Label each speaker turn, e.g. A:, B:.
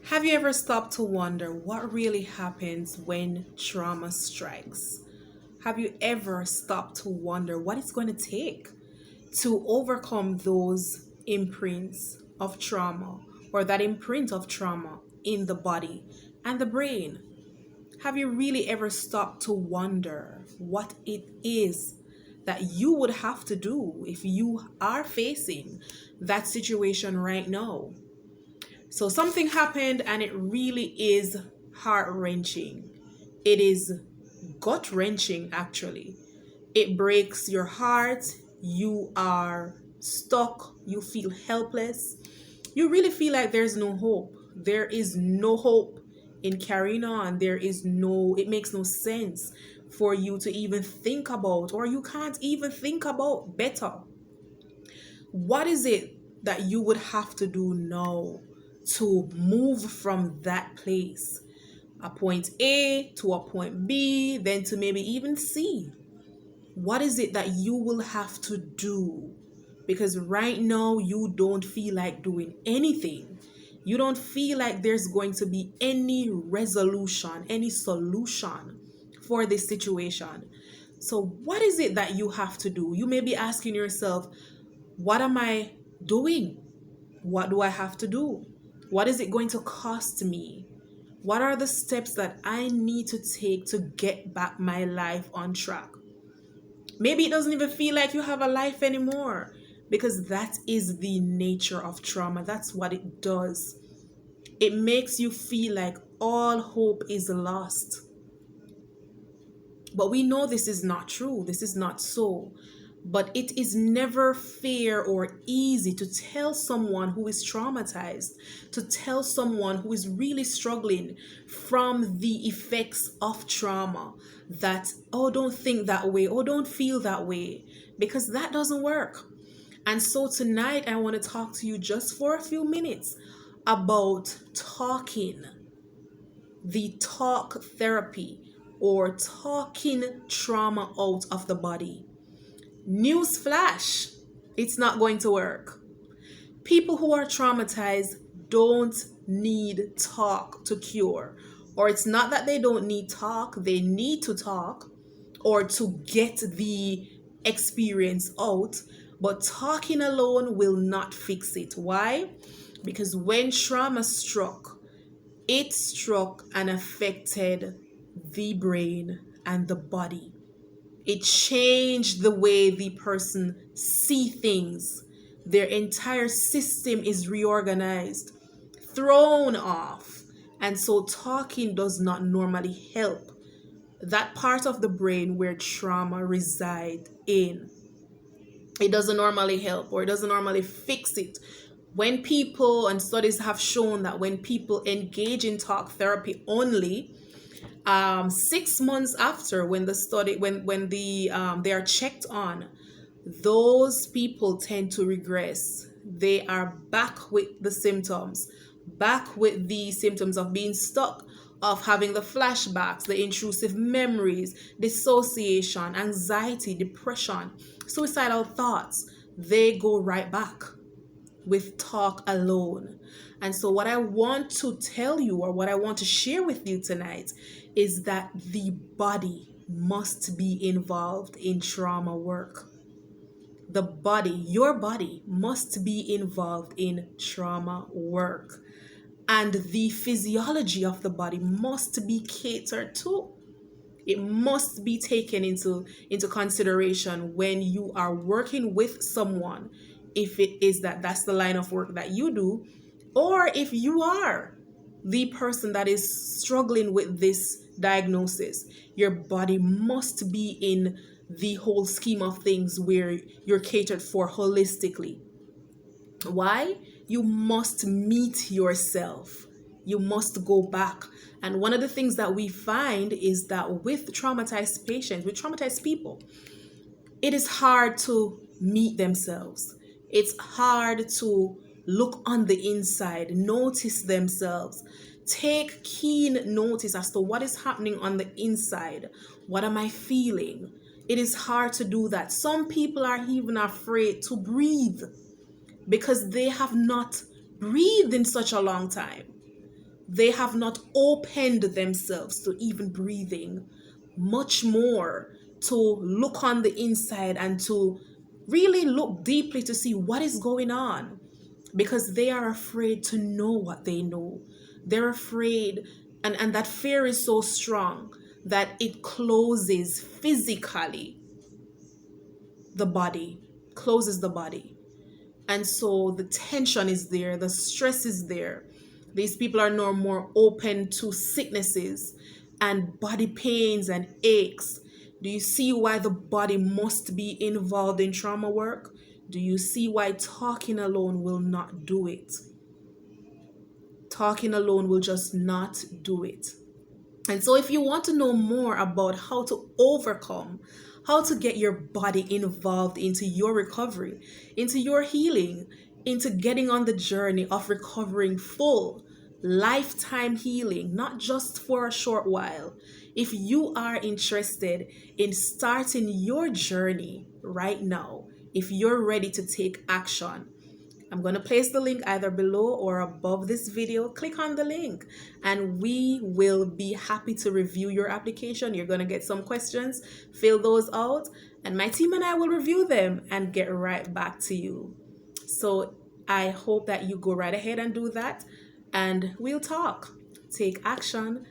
A: Have you ever stopped to wonder what really happens when trauma strikes? Have you ever stopped to wonder what it's going to take to overcome those imprints of trauma or that imprint of trauma in the body and the brain? Have you really ever stopped to wonder what it is that you would have to do if you are facing that situation right now? So something happened and it really is heart wrenching. It is gut wrenching, actually. It breaks your heart. You are stuck. You feel helpless. You really feel like there's no hope. There is no hope in carrying on. It makes no sense for you to even think about, or you can't even think about better. What is it that you would have to do now to move from that place, a point A to a point B, then to maybe even C? What is it that you will have to do? Because right now you don't feel like doing anything. You don't feel like there's going to be any resolution, any solution for this situation. So what is it that you have to do? You may be asking yourself, what am I doing? What do I have to do? What is it going to cost me? What are the steps that I need to take to get back my life on track? Maybe it doesn't even feel like you have a life anymore, because that is the nature of trauma. That's what it does. It makes you feel like all hope is lost. But we know this is not true. This is not so. But it is never fair or easy to tell someone who is traumatized, to tell someone who is really struggling from the effects of trauma that, oh, don't think that way, oh, don't feel that way, because that doesn't work. And so tonight, I want to talk to you just for a few minutes about talking, the talk therapy, or talking trauma out of the body. Newsflash, it's not going to work. People who are traumatized don't need talk to cure. Or it's not that they don't need talk, they need to talk or to get the experience out. But talking alone will not fix it. Why? Because when trauma struck, it struck and affected the brain and the body. It changed the way the person see things. Their entire system is reorganized, thrown off. And so talking does not normally help that part of the brain where trauma reside in. It doesn't normally help, or it doesn't normally fix it. When people, and studies have shown that when people engage in talk therapy only, 6 months after, when they are checked on, those people tend to regress. They are back with the symptoms, of being stuck, of having the flashbacks, the intrusive memories, dissociation, anxiety, depression, suicidal thoughts. They go right back with talk alone. And so what I want to tell you, or what I want to share with you tonight, is that the body must be involved in trauma work. The body, your body, must be involved in trauma work. And the physiology of the body must be catered to. It must be taken into consideration when you are working with someone, if it is that's the line of work that you do, or if you are the person that is struggling with this diagnosis. Your body must be in the whole scheme of things where you're catered for holistically. Why? You must meet yourself. You must go back. And one of the things that we find is that with traumatized patients, with traumatized people, it is hard to meet themselves. It's hard to look on the inside, notice themselves, take keen notice as to what is happening on the inside. What am I feeling? It is hard to do that. Some people are even afraid to breathe because they have not breathed in such a long time. They have not opened themselves to even breathing, much more to look on the inside and to really look deeply to see what is going on, because they are afraid to know what they know. They're afraid, and that fear is so strong that it closes physically the body, closes the body. And so the tension is there, the stress is there. These people are no more open to sicknesses and body pains and aches. Do you see why the body must be involved in trauma work? Do you see why talking alone will not do it? Talking alone will just not do it. And so, if you want to know more about how to overcome, how to get your body involved into your recovery, into your healing, into getting on the journey of recovering full, lifetime healing, not just for a short while. If you are interested in starting your journey right now, if you're ready to take action, I'm going to place the link either below or above this video. Click on the link and we will be happy to review your application. You're going to get some questions, fill those out, and my team and I will review them and get right back to you. So I hope that you go right ahead and do that, and we'll talk. Take action